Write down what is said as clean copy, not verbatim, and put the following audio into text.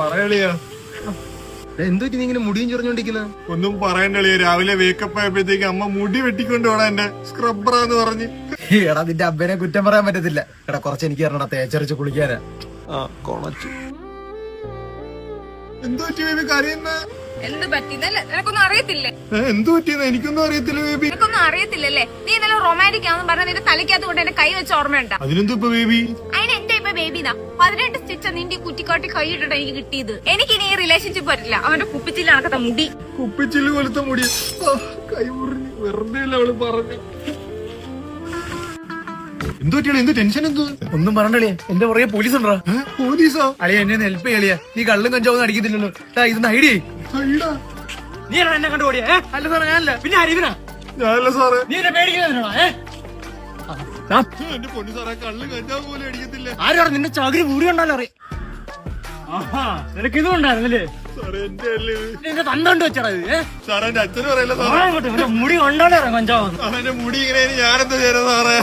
പറയളിയാ എന്തോ നീ ഇങ്ങനെ മുടിയും ചൊറിഞ്ഞോണ്ടിരിക്കുന്ന? ഒന്നും പറയണ്ടളിയ. രാവിലെ വേക്കപ്പ് ആയപ്പോഴത്തേക്ക് അമ്മ മുടി വെട്ടിക്കൊണ്ട് പോണ എന്റെ സ്ക്രബ്ബറാന്ന് പറഞ്ഞ്. എടാ നിന്റെ അമ്മേനെ കുറ്റം പറയാൻ പറ്റത്തില്ല. എടാ കുറച്ച് എനിക്ക് പറഞ്ഞ തേച്ചരച്ച് കുളിക്കാനാ. കൊണച്ചു. എന്തോ പറ്റി ബേബി കരയുന്ന? എന്ത് പറ്റിന്നല്ലേ? നിനക്കൊന്നും അറിയത്തില്ലേ? എന്തു പറ്റിയെന്ന് എനിക്കൊന്നും അറിയത്തില്ല ബേബി. നിനക്കൊന്നും അറിയത്തില്ലല്ലേ? നീ ഇന്നലെ റൊമാൻറ്റിക് ആണെന്ന് പറഞ്ഞ നിന്റെ തലയ്ക്കകത്ത് കൊണ്ട് എന്റെ കൈ വെച്ച് ഓർമ്മയുണ്ടാ? അതിനെന്തോ ഇപ്പൊ ബേബി? അതിന് എന്റെ ഇപ്പൊ ബേബിന്നാ 18 സ്റ്റിച്ച് നിന്റെ കുറ്റിക്കാട്ടി കൈ ഇട്ടിട്ട് എനിക്ക് കിട്ടിയത്. എനിക്ക് ഇനി ഈ റിലേഷൻഷിപ്പ് പറ്റില്ല. അവന്റെ കുപ്പിച്ചില്ല നടക്കത്ത മുടി, കുപ്പിച്ചില് കൊലുത്ത മുടി, കൈ മുറിഞ്ഞ് വെറുതെ അല്ല അവള് പറഞ്ഞു. എന്തു പറ്റിയാണ്? എന്ത് ടെൻഷൻ? എന്തോ ഒന്നും പറഞ്ഞളിയ, എന്റെ പുറകെ പോലീസ് ഉണ്ടോ? പോലീസാ? അളിയ എന്നെ ഹെൽപ്പ് ചെയ്യളിയ. നീ കള്ളും കഞ്ചാവൊന്നും അടിക്കത്തില്ലല്ലോ. ഇതൊന്ന് ഐഡിയ. നീ എന്നെ കണ്ടുപോടിയ? അല്ല സാറേ ഞാനല്ല. പിന്നെ അറിവിനാ? ഞാനല്ല സാറേ. നീ എന്നെ പേടിക്കുന്നതിനാണോ? എന്റെ പൊന്നു സാറേ, കള്ള് കഞ്ചാവ് പോലും അടിക്കത്തില്ല. ആരോടെ നിന്റെ ചകിരി പൂടി ഉണ്ടല്ലോ അറിയാം. നിനക്ക് ഇതും ഉണ്ടായിരുന്നല്ലേ? സാറേ എന്റെ അല്ലേ നിന്റെ തന്തണ്ട് വെച്ചാ ഇത്? സാറേ എന്റെ അച്ഛനും പറയല്ല സാറേ. മുടി കൊണ്ടോളെ കഞ്ചാവ്. സാറേ എന്റെ മുടി ഇങ്ങനെ ഞാനെന്താ ചെയ്യണം സാറേ?